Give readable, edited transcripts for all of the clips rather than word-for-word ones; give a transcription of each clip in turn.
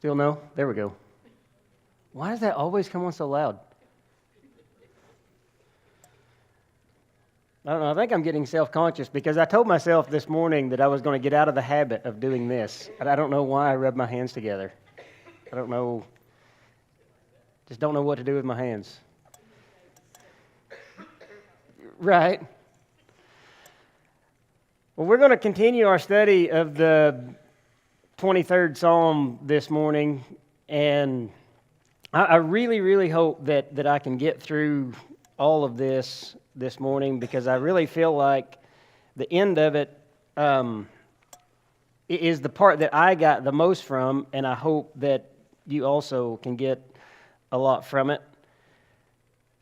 Still no? There we go. Why does that always come on so loud? I don't know. I think I'm getting self-conscious because I told myself this morning that I was going to get out of the habit of doing this. And I don't know why I rub my hands together. I don't know. Just don't know what to do with my hands. Right. Well, we're going to continue our study of the 23rd Psalm this morning, and I really, really hope that I can get through all of this morning, because I really feel like the end of it is the part that I got the most from, and I hope that you also can get a lot from it.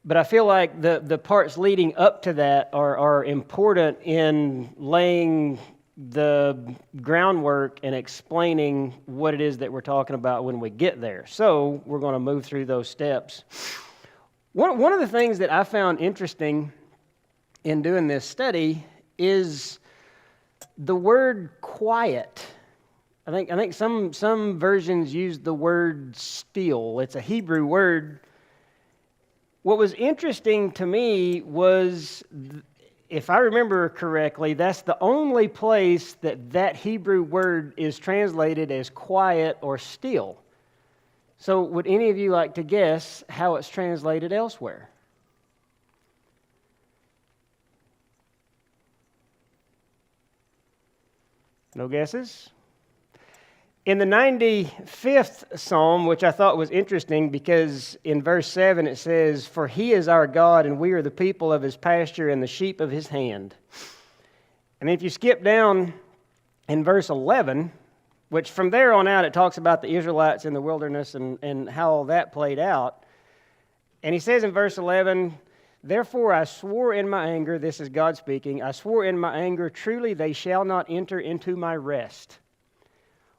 But I feel like the parts leading up to that are important in laying the groundwork and explaining what it is that we're talking about when we get there. So we're going to move through those steps. One of the things that I found interesting in doing this study is the word quiet. I think some versions use the word still. It's a Hebrew word. What was interesting to me was, if I remember correctly, that's the only place that Hebrew word is translated as quiet or still. So would any of you like to guess how it's translated elsewhere? No guesses? In the 95th Psalm, which I thought was interesting because in verse 7 it says, "For he is our God, and we are the people of his pasture and the sheep of his hand." And if you skip down in verse 11, which from there on out it talks about the Israelites in the wilderness and how all that played out. And he says in verse 11, "Therefore I swore in my anger," this is God speaking, "I swore in my anger, truly they shall not enter into my rest."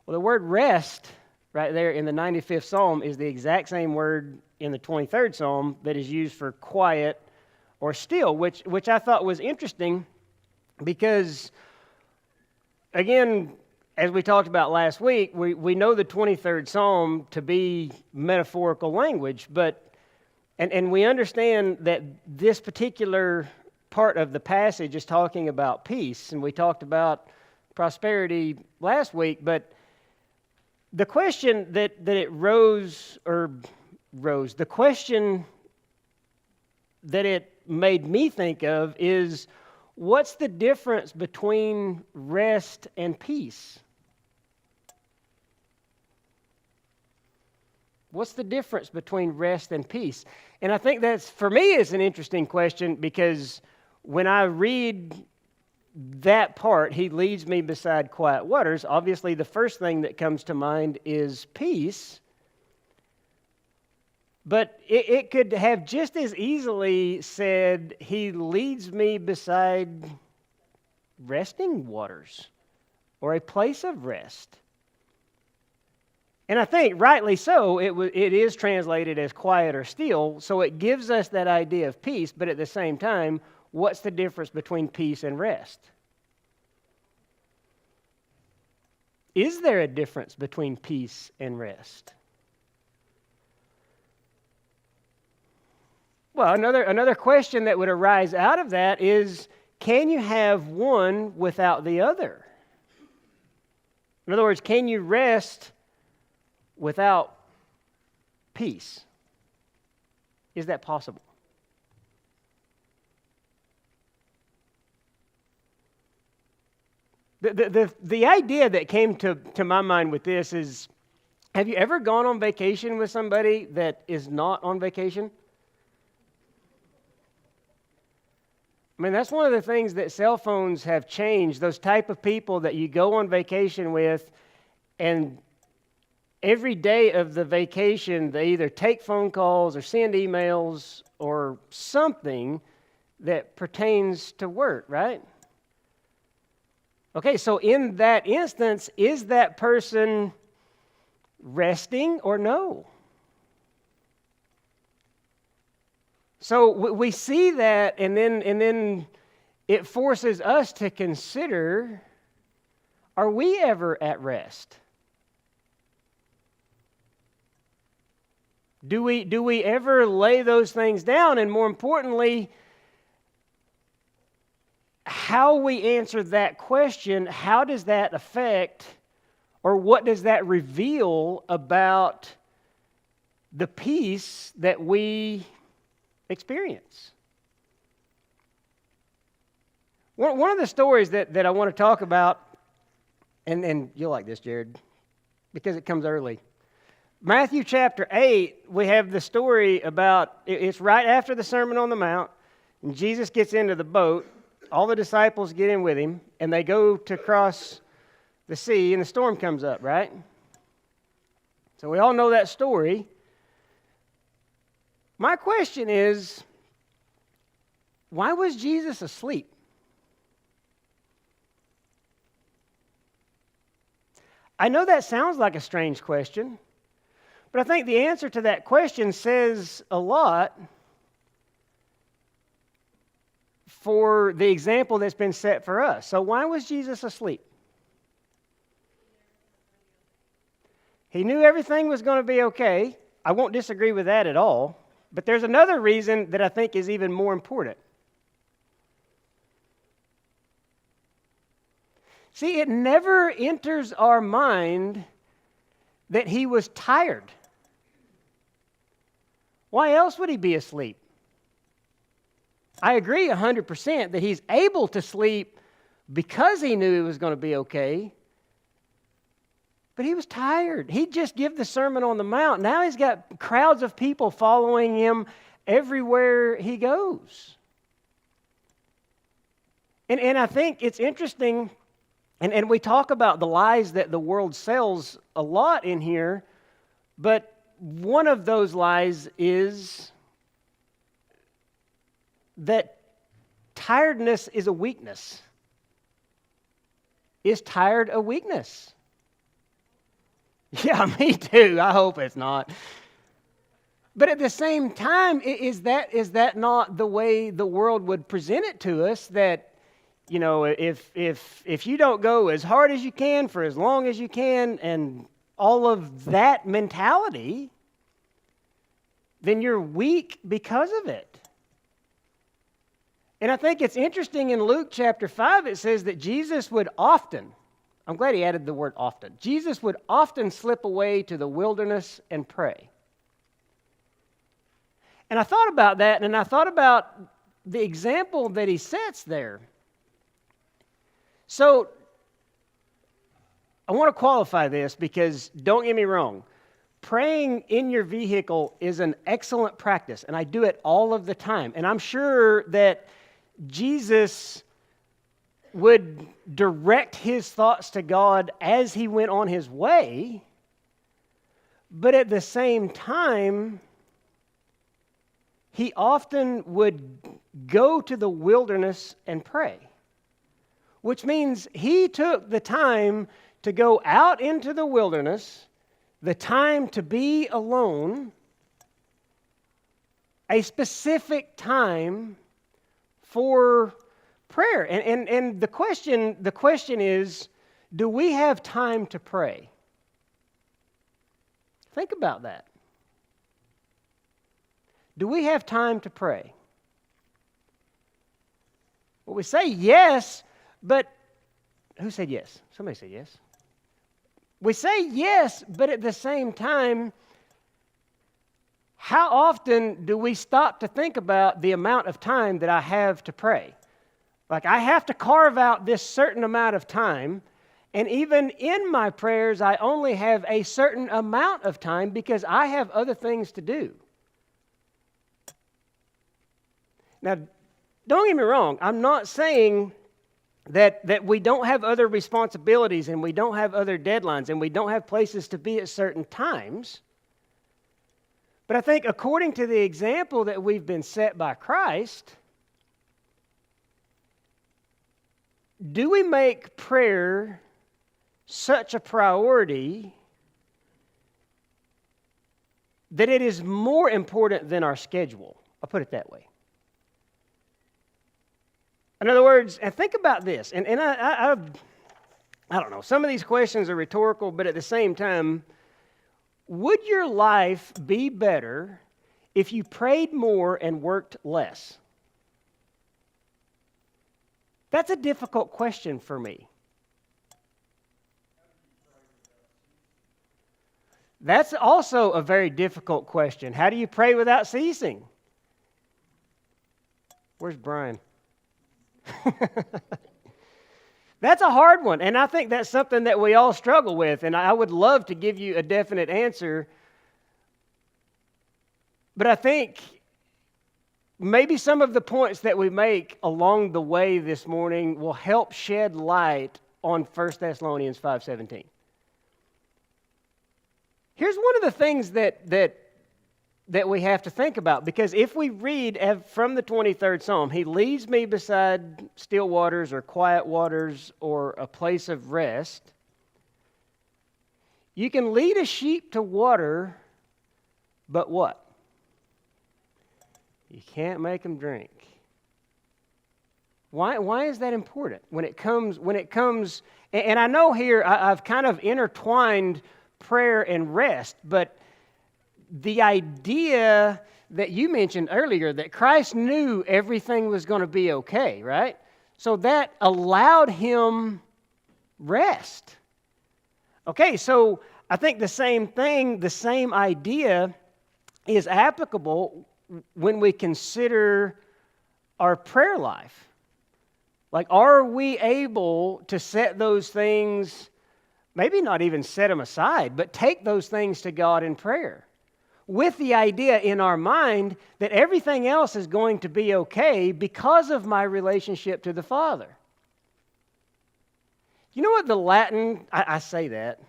Well, the word rest right there in the 95th Psalm is the exact same word in the 23rd Psalm that is used for quiet or still, which I thought was interesting because, again, as we talked about last week, we know the 23rd Psalm to be metaphorical language, and we understand that this particular part of the passage is talking about peace, and we talked about prosperity last week, but the question the question that it made me think of is, what's the difference between rest and peace? What's the difference between rest and peace? And I think that's, for me, is an interesting question, because when I read that part, he leads me beside quiet waters, obviously the first thing that comes to mind is peace. But it could have just as easily said, he leads me beside resting waters or a place of rest. And I think, rightly so, it is translated as quiet or still, so it gives us that idea of peace, but at the same time, what's the difference between peace and rest? Is there a difference between peace and rest? Well, another question that would arise out of that is, can you have one without the other? In other words, can you rest without peace? Is that possible? The idea that came to my mind with this is, have you ever gone on vacation with somebody that is not on vacation? I mean, that's one of the things that cell phones have changed, those type of people that you go on vacation with, and every day of the vacation, they either take phone calls or send emails or something that pertains to work, right? Okay, so in that instance, is that person resting or no? So we see that, and then it forces us to consider, are we ever at rest? Do we ever lay those things down? And more importantly, how we answer that question, how does that affect, or what does that reveal about the peace that we experience? One of the stories that I want to talk about, and you'll like this, Jared, because it comes early. Matthew chapter 8, we have the story about, it's right after the Sermon on the Mount, and Jesus gets into the boat, all the disciples get in with him, and they go to cross the sea, and the storm comes up, right? So we all know that story. My question is, why was Jesus asleep? I know that sounds like a strange question, but I think the answer to that question says a lot for the example that's been set for us. So why was Jesus asleep? He knew everything was going to be okay. I won't disagree with that at all. But there's another reason that I think is even more important. See, it never enters our mind that he was tired. Why else would he be asleep? I agree 100% that he's able to sleep because he knew it was going to be okay. But he was tired. He just gave the Sermon on the Mount. Now he's got crowds of people following him everywhere he goes. And I think it's interesting, and we talk about the lies that the world sells a lot in here, but one of those lies is that tiredness is a weakness. Is tired a weakness? Yeah, me too. I hope it's not. But at the same time, is that not the way the world would present it to us? That, you know, if you don't go as hard as you can for as long as you can, and all of that mentality, then you're weak because of it. And I think it's interesting in Luke chapter 5, it says that Jesus would often, I'm glad he added the word often, Jesus would often slip away to the wilderness and pray. And I thought about that, and I thought about the example that he sets there. So, I want to qualify this because, don't get me wrong, praying in your vehicle is an excellent practice, and I do it all of the time. And I'm sure that Jesus would direct his thoughts to God as he went on his way, but at the same time, he often would go to the wilderness and pray, which means he took the time to go out into the wilderness, the time to be alone, a specific time for prayer. And the question is, do we have time to pray? Think about that. Do we have time to pray? Well, we say yes, but who said yes? Somebody said yes. We say yes, but at the same time, how often do we stop to think about the amount of time that I have to pray? Like, I have to carve out this certain amount of time, and even in my prayers, I only have a certain amount of time because I have other things to do. Now, don't get me wrong, I'm not saying that we don't have other responsibilities and we don't have other deadlines and we don't have places to be at certain times. But I think according to the example that we've been set by Christ, do we make prayer such a priority that it is more important than our schedule? I'll put it that way. In other words, and think about this, and I don't know, some of these questions are rhetorical, but at the same time, Would your life be better if you prayed more and worked less? That's a difficult question for me. That's also a very difficult question. How do you pray without ceasing? Where's Brian? That's a hard one, and I think that's something that we all struggle with, and I would love to give you a definite answer. But I think maybe some of the points that we make along the way this morning will help shed light on 1 Thessalonians 5:17. Here's one of the things that we have to think about, because if we read from the 23rd Psalm, He leads me beside still waters or quiet waters or a place of rest. You can lead a sheep to water, but what? You can't make them drink. Why is that important? When it comes, and I know here I've kind of intertwined prayer and rest, but the idea that you mentioned earlier, that Christ knew everything was going to be okay, right? So that allowed Him rest. Okay, so I think the same thing, the same idea is applicable when we consider our prayer life. Like, are we able to set those things, maybe not even set them aside, but take those things to God in prayer, with the idea in our mind that everything else is going to be okay because of my relationship to the Father? You know what the Latin, I say that,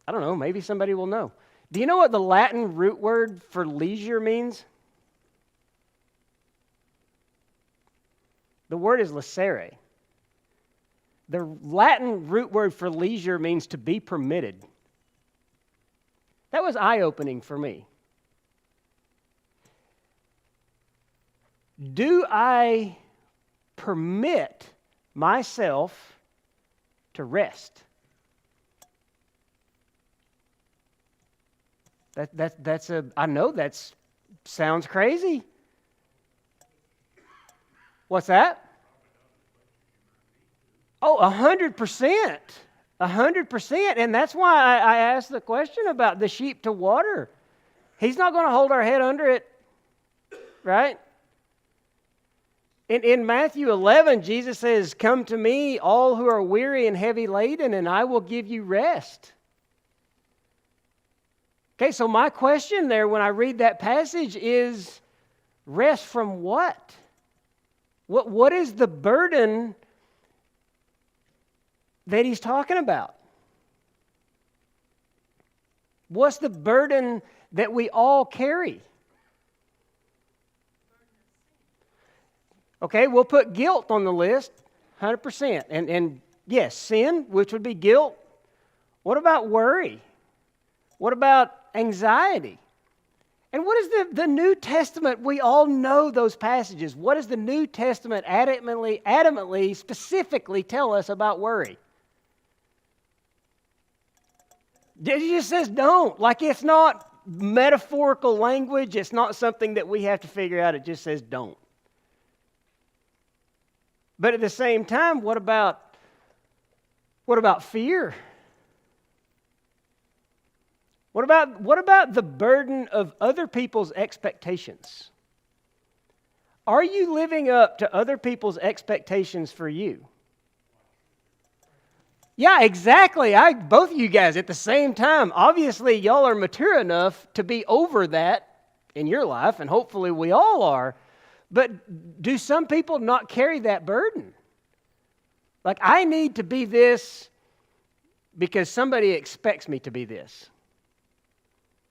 I don't know, maybe somebody will know. Do you know what the Latin root word for leisure means? The word is licere. The Latin root word for leisure means to be permitted. That was eye-opening for me. Do I permit myself to rest? I know that sounds crazy. What's that? Oh, 100%. 100%. And that's why I asked the question about the sheep to water. He's not going to hold our head under it, right? In Matthew 11, Jesus says, "Come to me, all who are weary and heavy laden, and I will give you rest." Okay, so my question there when I read that passage is, rest from what? What is the burden that He's talking about? What's the burden that we all carry? Okay, we'll put guilt on the list, 100%. And yes, sin, which would be guilt. What about worry? What about anxiety? And what is the New Testament? We all know those passages. What does the New Testament adamantly, specifically tell us about worry? It just says don't. Like, it's not metaphorical language. It's not something that we have to figure out. It just says don't. But at the same time, what about fear? What about the burden of other people's expectations? Are you living up to other people's expectations for you? Yeah, exactly. Both of you guys at the same time. Obviously, y'all are mature enough to be over that in your life, and hopefully we all are. But do some people not carry that burden? Like, I need to be this because somebody expects me to be this.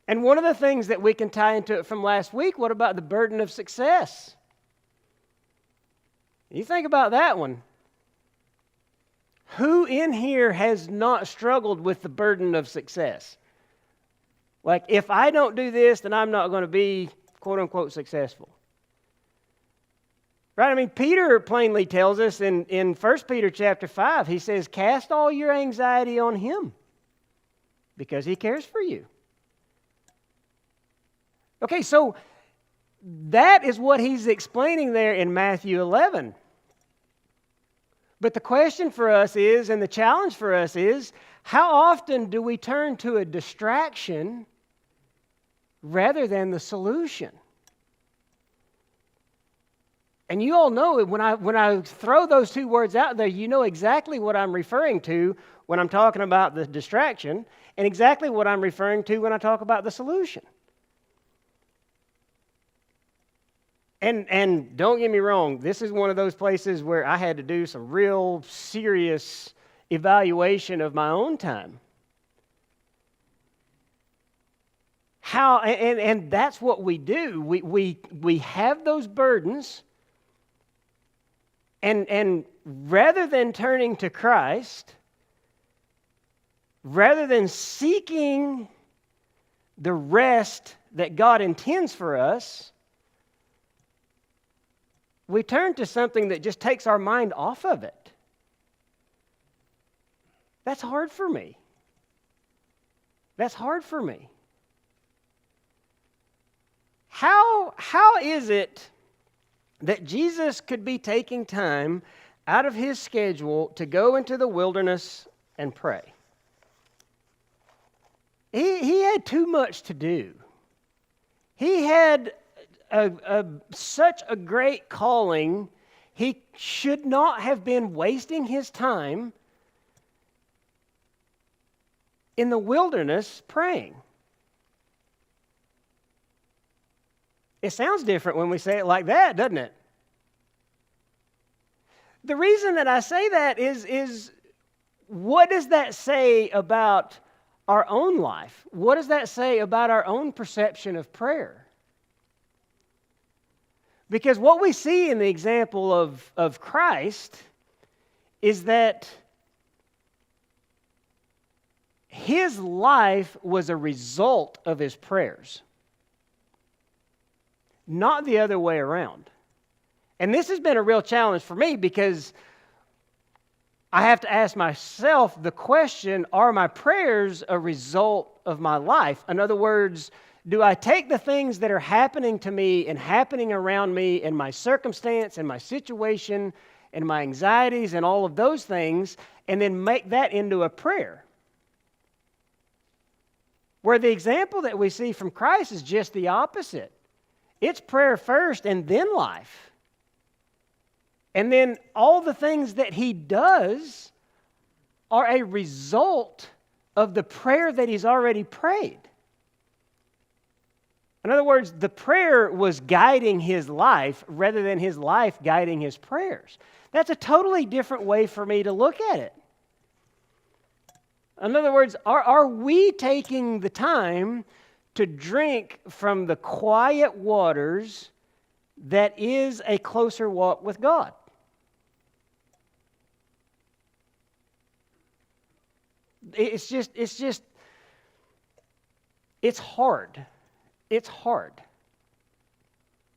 And one of the things that we can tie into it from last week, what about the burden of success? You think about that one. Who in here has not struggled with the burden of success? Like, if I don't do this, then I'm not going to be, quote unquote, successful. Right? I mean, Peter plainly tells us in 1 Peter chapter 5, he says, cast all your anxiety on Him because He cares for you. Okay, so that is what he's explaining there in Matthew 11. But the question for us is, and the challenge for us is, how often do we turn to a distraction rather than the solution? And you all know when I throw those two words out there, you know exactly what I'm referring to when I'm talking about the distraction, and exactly what I'm referring to when I talk about the solution. And don't get me wrong, this is one of those places where I had to do some real serious evaluation of my own time. And that's what we do. We have those burdens, and rather than turning to Christ, rather than seeking the rest that God intends for us, we turn to something that just takes our mind off of it. That's hard for me. That's hard for me. How is it that Jesus could be taking time out of his schedule to go into the wilderness and pray? He had too much to do. He had such a great calling. He should not have been wasting his time in the wilderness praying. It sounds different when we say it like that, doesn't it? The reason that I say that is what does that say about our own life? What does that say about our own perception of prayer? Because what we see in the example of Christ is that his life was a result of his prayers, not the other way around. And this has been a real challenge for me because I have to ask myself the question, are my prayers a result of my life? In other words, do I take the things that are happening to me and happening around me and my circumstance and my situation and my anxieties and all of those things and then make that into a prayer? Where the example that we see from Christ is just the opposite. It's prayer first and then life. And then all the things that he does are a result of the prayer that he's already prayed. In other words, the prayer was guiding his life rather than his life guiding his prayers. That's a totally different way for me to look at it. In other words, are we taking the time to drink from the quiet waters that is a closer walk with God? It's hard. It's hard.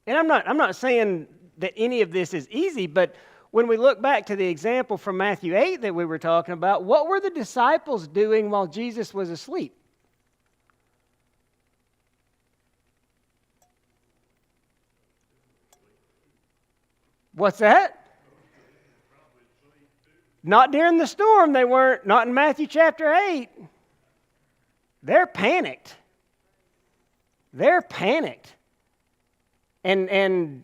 And I'm not saying that any of this is easy, but when we look back to the example from Matthew 8 that we were talking about, what were the disciples doing while Jesus was asleep? What's that? Not during the storm, they weren't. Not in Matthew chapter 8. They're panicked. They're panicked. And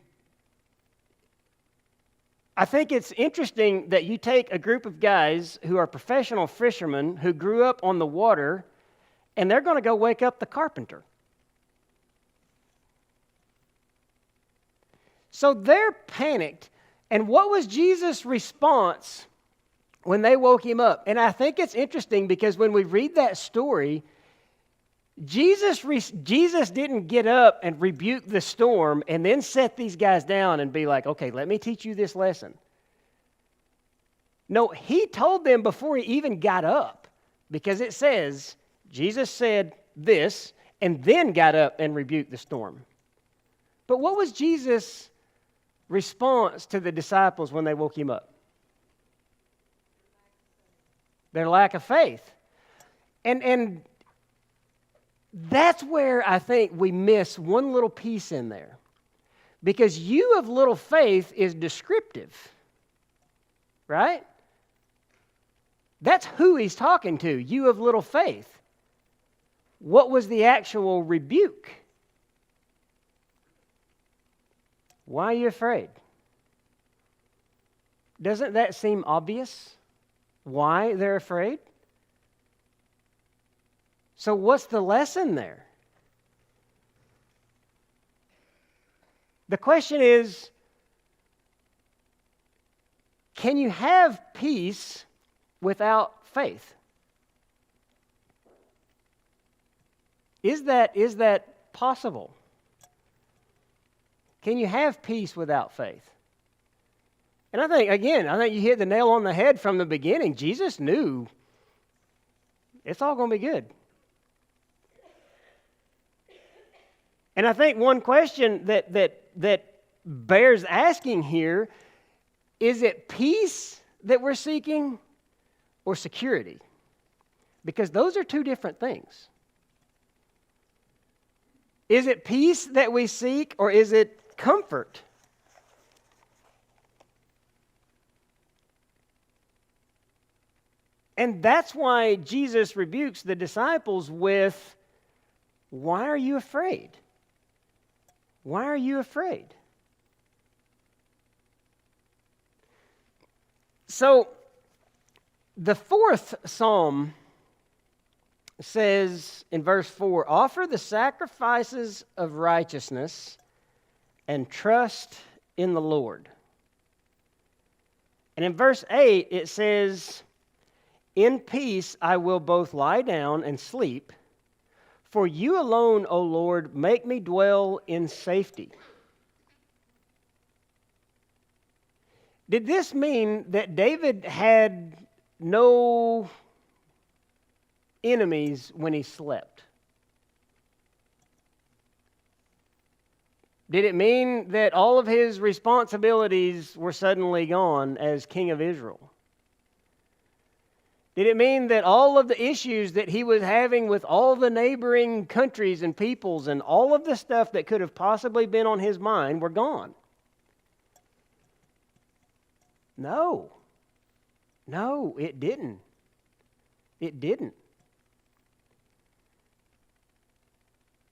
I think it's interesting that you take a group of guys who are professional fishermen who grew up on the water, and they're going to go wake up the carpenter. So they're panicked. And what was Jesus' response when they woke him up? And I think it's interesting because when we read that story, Jesus didn't get up and rebuke the storm and then set these guys down and be like, okay, let me teach you this lesson. No, he told them before he even got up, because it says, Jesus said this and then got up and rebuked the storm. But what was Jesus' response to the disciples when they woke him up? Their lack of faith. And That's where I think we miss one little piece in there. Because you of little faith is descriptive, right? That's who he's talking to, you of little faith. What was the actual rebuke? Why are you afraid? Doesn't that seem obvious? Why they're afraid? So what's the lesson there? The question is, can you have peace without faith? Is that possible? Can you have peace without faith? And I think you hit the nail on the head from the beginning. Jesus knew it's all going to be good. And I think one question that bears asking here, is it peace that we're seeking or security? Because those are two different things. Is it peace that we seek or is it comfort? And that's why Jesus rebukes the disciples with, why are you afraid? Why are you afraid? So, the fourth psalm says in verse 4, offer the sacrifices of righteousness and trust in the Lord. And in verse 8 it says, in peace I will both lie down and sleep, for you alone, O Lord, make me dwell in safety. Did this mean that David had no enemies when he slept? Did it mean that all of his responsibilities were suddenly gone as king of Israel? Did it mean that all of the issues that he was having with all the neighboring countries and peoples and all of the stuff that could have possibly been on his mind were gone? No. No, it didn't. It didn't.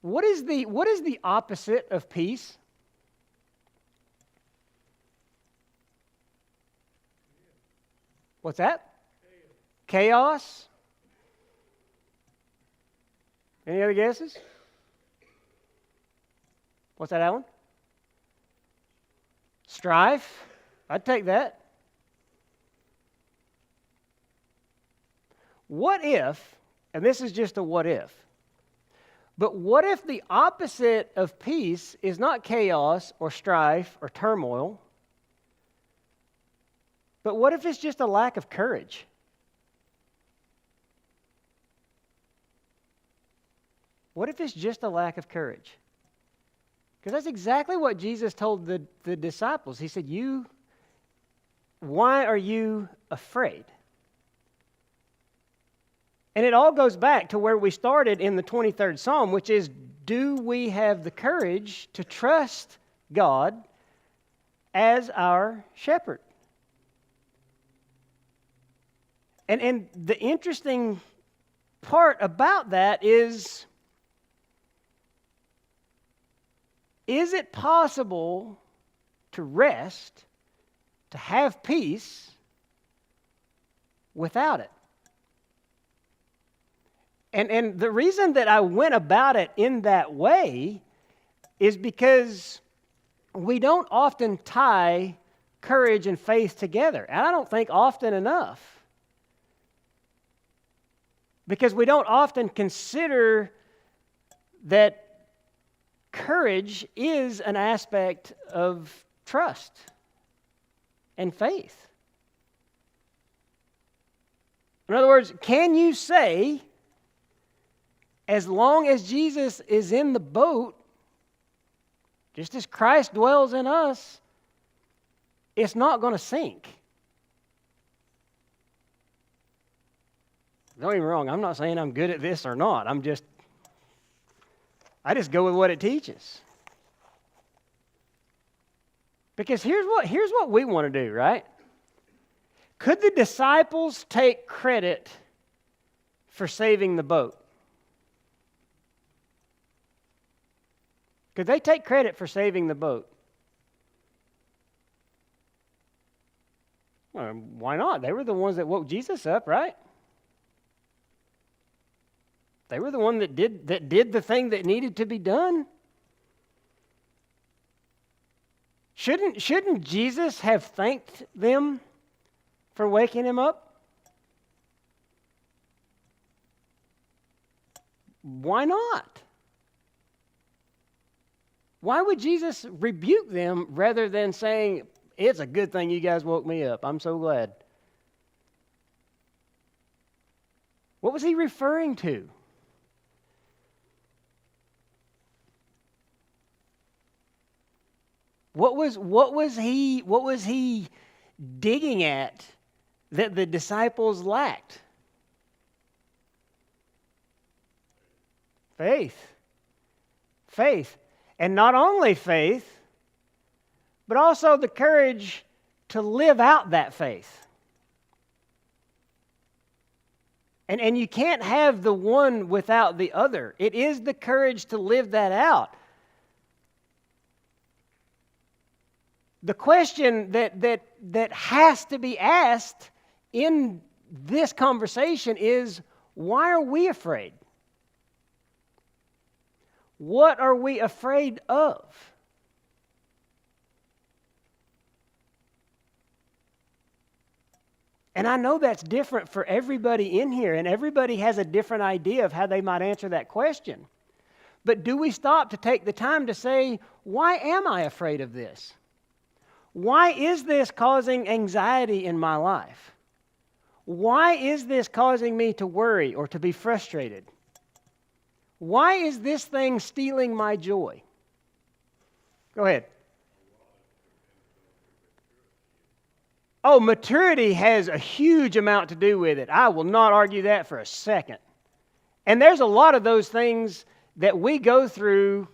What is the opposite of peace? What's that? Chaos? Any other guesses? What's that, Alan? Strife? I'd take that. What if, and this is just a what if, but what if the opposite of peace is not chaos or strife or turmoil, but what if it's just a lack of courage? What if it's just a lack of courage? Because that's exactly what Jesus told the disciples. He said, why are you afraid? And it all goes back to where we started in the 23rd Psalm, which is, do we have the courage to trust God as our shepherd? And the interesting part about that is it possible to rest, to have peace without it? And the reason that I went about it in that way is because we don't often tie courage and faith together. And I don't think often enough. Because we don't often consider that courage is an aspect of trust and faith. In other words, can you say, as long as Jesus is in the boat, just as Christ dwells in us, it's not going to sink? Don't get me wrong, I'm not saying I'm good at this or not. I'm just I just go with what it teaches. Because here's what we want to do, right? Could the disciples take credit for saving the boat? Could they take credit for saving the boat? Well, why not? They were the ones that woke Jesus up, right? They were the one that did the thing that needed to be done. Shouldn't Jesus have thanked them for waking him up? Why not? Why would Jesus rebuke them rather than saying, it's a good thing you guys woke me up. I'm so glad. What was he referring to? What was he digging at that the disciples lacked? Faith. And not only faith, but also the courage to live out that faith. And you can't have the one without the other. It is the courage to live that out. The question that has to be asked in this conversation is, why are we afraid? What are we afraid of? And I know that's different for everybody in here, and everybody has a different idea of how they might answer that question. But do we stop to take the time to say, why am I afraid of this? Why is this causing anxiety in my life? Why is this causing me to worry or to be frustrated? Why is this thing stealing my joy? Go ahead. Oh, maturity has a huge amount to do with it. I will not argue that for a second. And there's a lot of those things that we go through,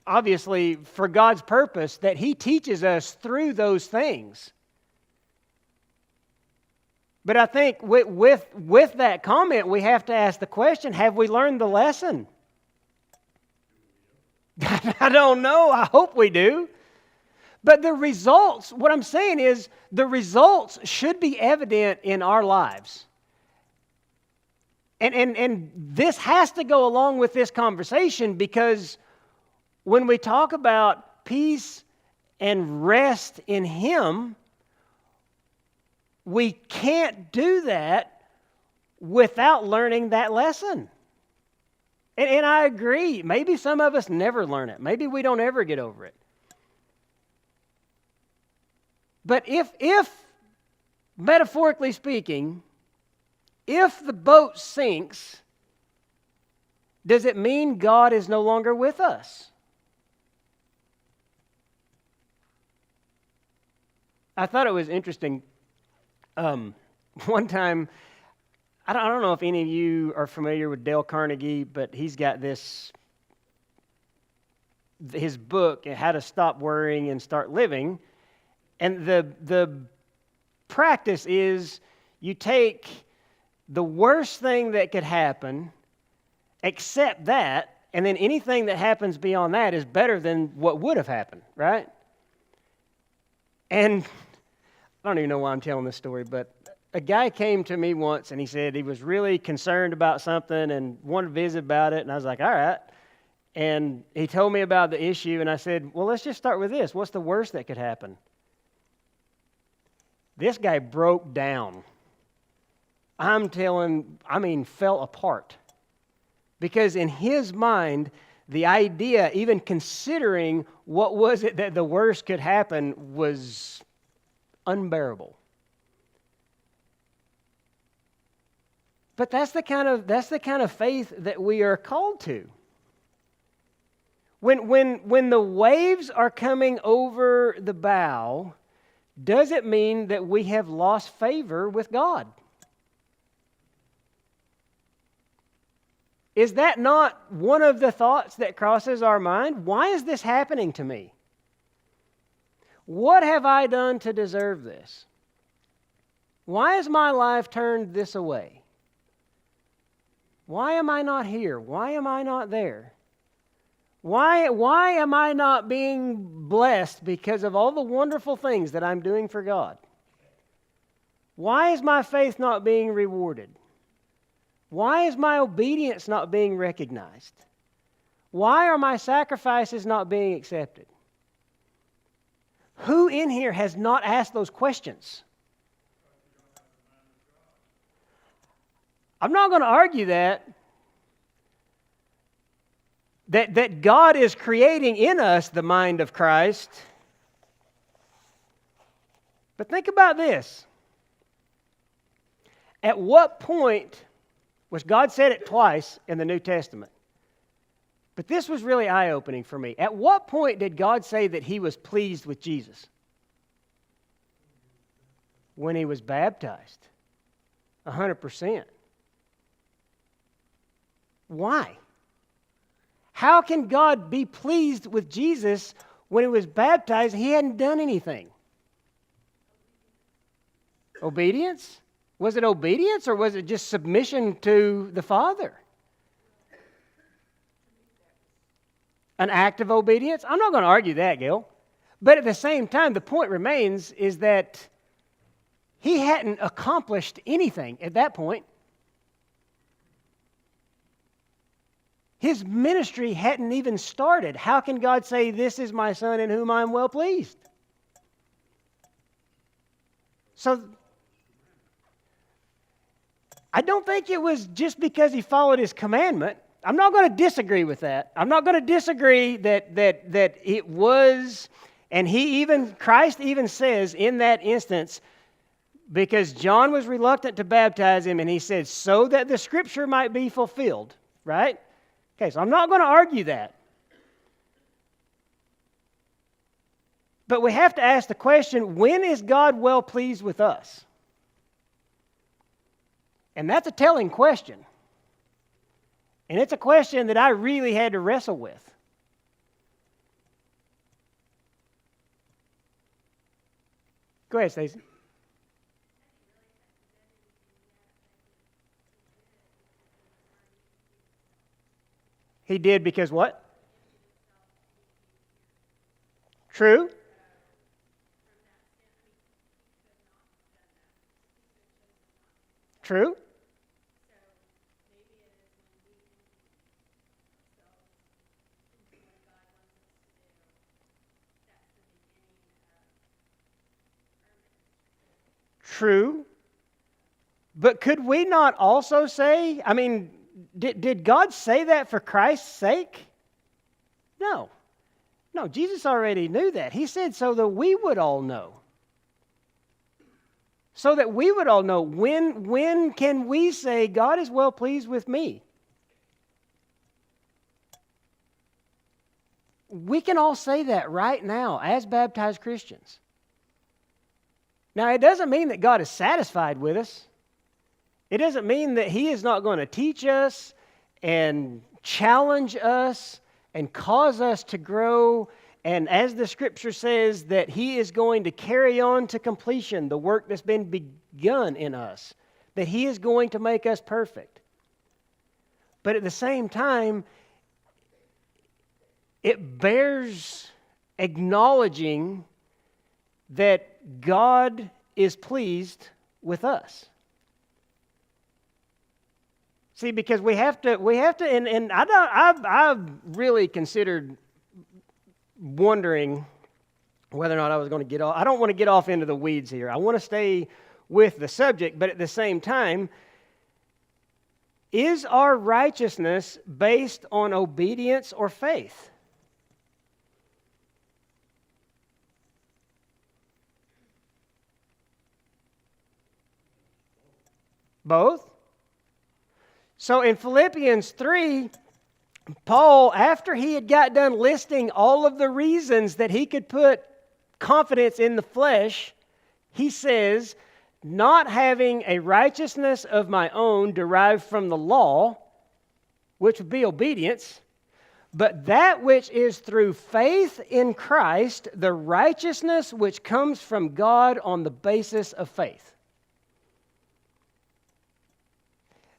obviously, for God's purpose, that He teaches us through those things. But I think with that comment, we have to ask the question, have we learned the lesson? I don't know. I hope we do. But the results, what I'm saying is, the results should be evident in our lives. And this has to go along with this conversation, because when we talk about peace and rest in Him, we can't do that without learning that lesson. And I agree. Maybe some of us never learn it. Maybe we don't ever get over it. But if metaphorically speaking, if the boat sinks, does it mean God is no longer with us? I thought it was interesting. One time, I don't know if any of you are familiar with Dale Carnegie, but he's got his book, How to Stop Worrying and Start Living. And the practice is you take the worst thing that could happen, accept that, and then anything that happens beyond that is better than what would have happened, right? And I don't even know why I'm telling this story, but a guy came to me once and he said he was really concerned about something and wanted to visit about it. And I was like, all right. And he told me about the issue, and I said, well, let's just start with this. What's the worst that could happen? This guy broke down. Fell apart. Because in his mind, the idea, even considering what was it that the worst could happen, was unbearable. But that's the kind of faith that we are called to. When the waves are coming over the bow, does it mean that we have lost favor with God? Is that not one of the thoughts that crosses our mind? Why is this happening to me? What have I done to deserve this? Why has my life turned this away? Why am I not here? Why am I not there? Why am I not being blessed because of all the wonderful things that I'm doing for God? Why is my faith not being rewarded? Why is my obedience not being recognized? Why are my sacrifices not being accepted? Who in here has not asked those questions? I'm not going to argue that God is creating in us the mind of Christ. But think about this. At what point, which God said it twice in the New Testament, but this was really eye-opening for me. At what point did God say that He was pleased with Jesus? When He was baptized. 100%. Why? How can God be pleased with Jesus when He was baptized and He hadn't done anything? Obedience? Was it obedience or was it just submission to the Father? An act of obedience? I'm not going to argue that, Gil. But at the same time, the point remains is that He hadn't accomplished anything at that point. His ministry hadn't even started. How can God say, "This is my Son in whom I am well pleased"? So, I don't think it was just because He followed His commandment. I'm not going to disagree with that. I'm not going to disagree that it was, and Christ even says in that instance, because John was reluctant to baptize him, and he said, so that the Scripture might be fulfilled, right? Okay, so I'm not going to argue that. But we have to ask the question, when is God well pleased with us? And that's a telling question. And it's a question that I really had to wrestle with. Go ahead, Stacey. He did because what? True. True. True. But could we not also say, did God say that for Christ's sake? No. No, Jesus already knew that. He said so that we would all know. So that we would all know, when can we say, God is well pleased with me? We can all say that right now as baptized Christians. Now, it doesn't mean that God is satisfied with us. It doesn't mean that He is not going to teach us and challenge us and cause us to grow. And as the Scripture says, that He is going to carry on to completion the work that's been begun in us, that He is going to make us perfect. But at the same time, it bears acknowledging that God is pleased with us. See, because we have to, and I've really considered wondering whether or not I was going to get off. I don't want to get off into the weeds here. I want to stay with the subject, but at the same time, is our righteousness based on obedience or faith? Both? So in Philippians 3, Paul, after he had got done listing all of the reasons that he could put confidence in the flesh, he says, not having a righteousness of my own derived from the law, which would be obedience, but that which is through faith in Christ, the righteousness which comes from God on the basis of faith.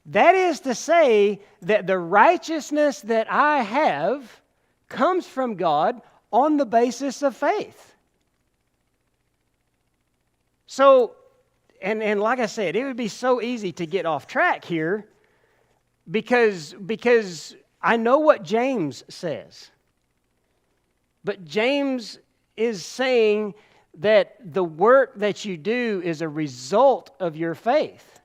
That is to say that the righteousness that I have comes from God on the basis of faith. So, and like I said, it would be so easy to get off track here because I know what James says. But James is saying that the work that you do is a result of your faith.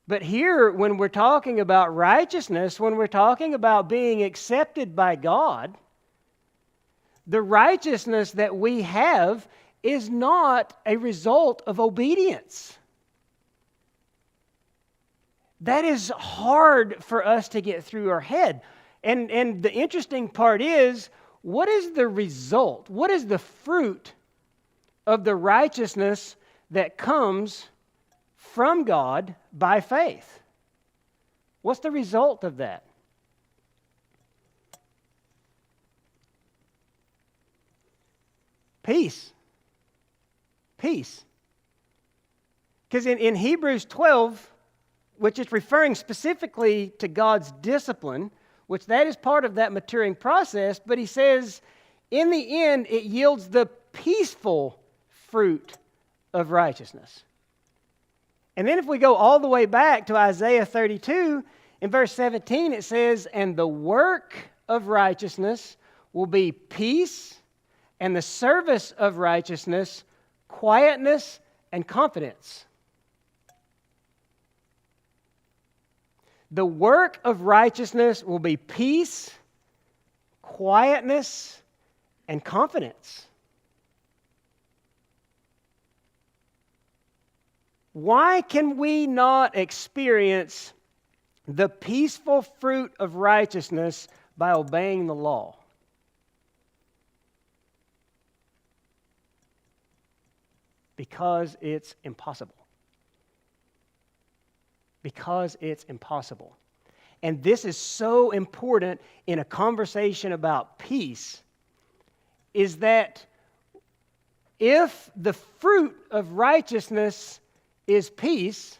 But here, when we're talking about righteousness, when we're talking about being accepted by God, the righteousness that we have is not a result of obedience. That is hard for us to get through our head. And the interesting part is, what is the result? What is the fruit of the righteousness that comes from God by faith? What's the result of that? Peace. Peace. Because in Hebrews 12, which is referring specifically to God's discipline, which that is part of that maturing process, but he says, in the end, it yields the peaceful fruit of righteousness. And then if we go all the way back to Isaiah 32, in verse 17 it says, and the work of righteousness will be peace, and the service of righteousness, quietness and confidence. The work of righteousness will be peace, quietness, and confidence. Why can we not experience the peaceful fruit of righteousness by obeying the law? Because it's impossible. Because it's impossible. And this is so important in a conversation about peace, is that if the fruit of righteousness is peace,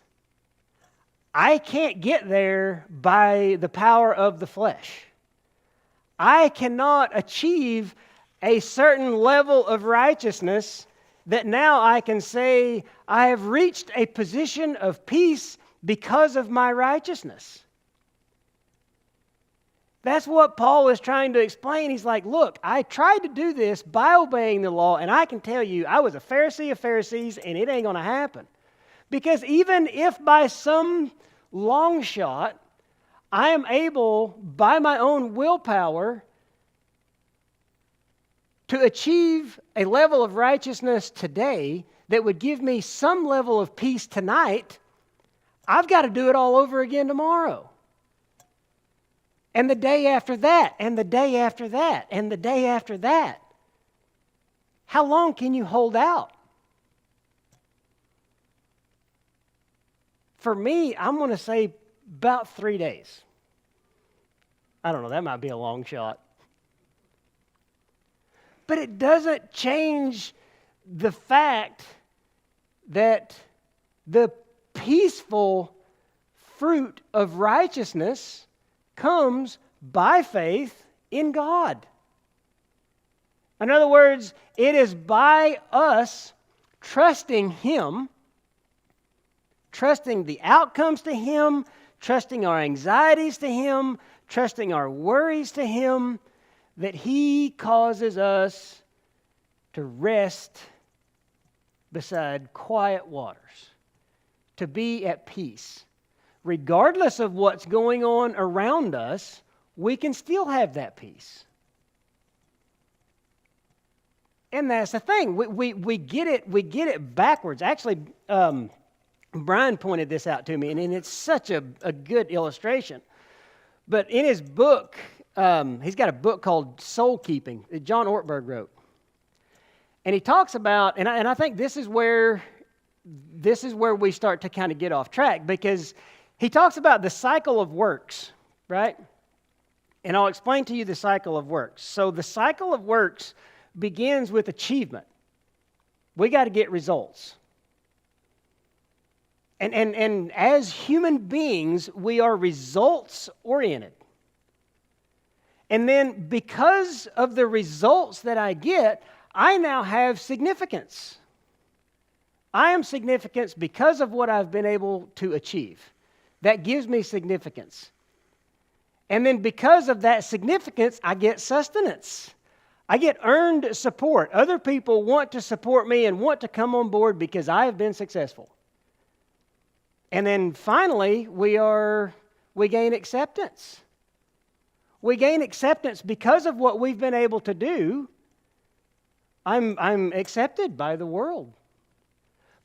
I can't get there by the power of the flesh. I cannot achieve a certain level of righteousness that now I can say I have reached a position of peace because of my righteousness. That's what Paul is trying to explain. He's like, look, I tried to do this by obeying the law, and I can tell you I was a Pharisee of Pharisees, and it ain't going to happen. Because even if by some long shot I am able, by my own willpower, to achieve a level of righteousness today that would give me some level of peace tonight, I've got to do it all over again tomorrow. And the day after that, and the day after that, and the day after that. How long can you hold out? For me, I'm going to say about 3 days. I don't know, that might be a long shot. But it doesn't change the fact that the peaceful fruit of righteousness comes by faith in God. In other words, it is by us trusting Him, trusting the outcomes to Him, trusting our anxieties to Him, trusting our worries to Him, that He causes us to rest beside quiet waters, to be at peace. Regardless of what's going on around us, we can still have that peace. And that's the thing. We get it backwards. Actually, Brian pointed this out to me, and it's such a good illustration. But in his book, he's got a book called Soul Keeping that John Ortberg wrote. And he talks about, and I think this is where we start to kind of get off track, because he talks about the cycle of works. right? And I'll explain to you the cycle of works. So the cycle of works begins with achievement. We got to get results. And as human beings, we are results oriented. And then because of the results that I get, I now have significance. I am significance because of what I've been able to achieve. That gives me significance. And then because of that significance, I get sustenance. I get earned support. Other people want to support me and want to come on board because I have been successful. And then finally, we gain acceptance. We gain acceptance because of what we've been able to do. I'm accepted by the world.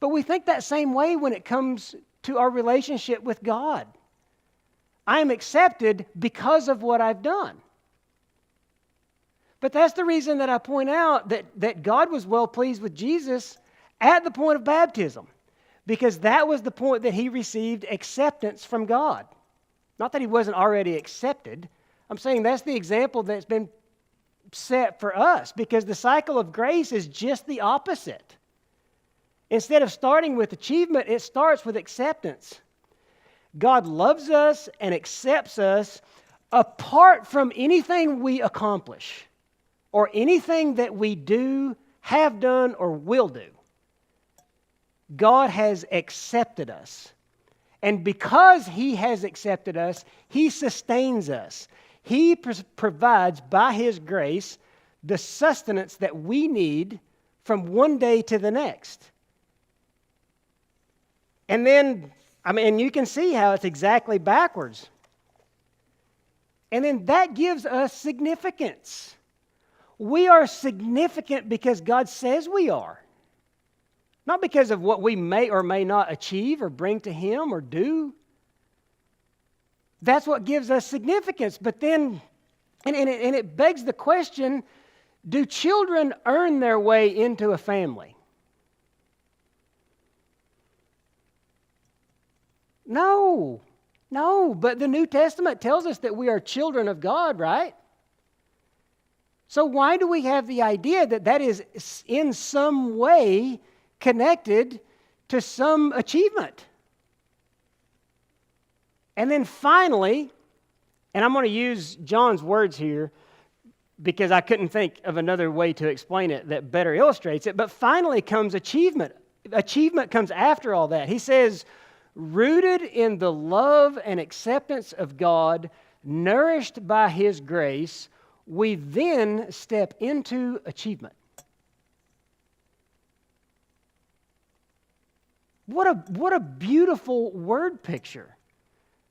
But we think that same way when it comes to our relationship with God. I am accepted because of what I've done. But that's the reason that I point out that God was well pleased with Jesus at the point of baptism, because that was the point that he received acceptance from God. Not that he wasn't already accepted. I'm saying that's the example that's been set for us, because the cycle of grace is just the opposite. Instead of starting with achievement, it starts with acceptance. God loves us and accepts us apart from anything we accomplish or anything that we do, have done, or will do. God has accepted us. And because he has accepted us, he sustains us. He provides by his grace the sustenance that we need from one day to the next. And then, you can see how it's exactly backwards. And then that gives us significance. We are significant because God says we are. Not because of what we may or may not achieve or bring to him or do. That's what gives us significance. But then, and it begs the question, do children earn their way into a family? No, but the New Testament tells us that we are children of God, right? So why do we have the idea that is in some way connected to some achievement? And then finally, and I'm going to use John's words here because I couldn't think of another way to explain it that better illustrates it, but finally comes achievement. Achievement comes after all that. He says, rooted in the love and acceptance of God, nourished by his grace, we then step into achievement. What a beautiful word picture.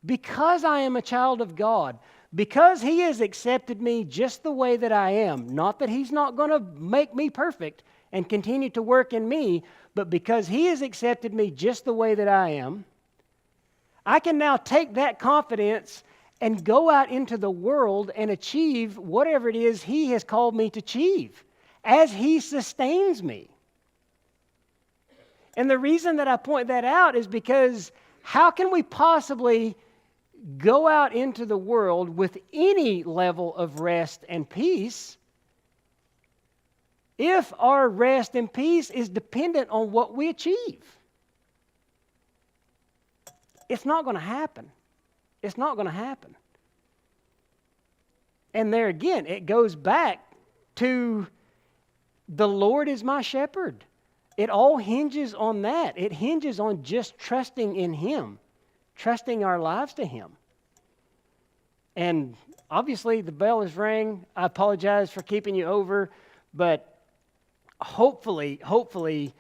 Because I am a child of God, because he has accepted me just the way that I am, not that he's not going to make me perfect and continue to work in me, but because he has accepted me just the way that I am, I can now take that confidence and go out into the world and achieve whatever it is he has called me to achieve as he sustains me. And the reason that I point that out is because how can we possibly go out into the world with any level of rest and peace if our rest and peace is dependent on what we achieve? It's not going to happen. It's not going to happen. And there again, it goes back to the Lord is my shepherd. It all hinges on that. It hinges on just trusting in him, trusting our lives to him. And obviously the bell is rang. I apologize for keeping you over, but hopefully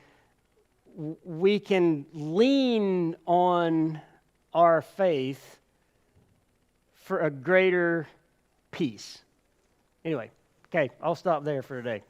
we can lean on our faith for a greater peace. Anyway, okay, I'll stop there for today.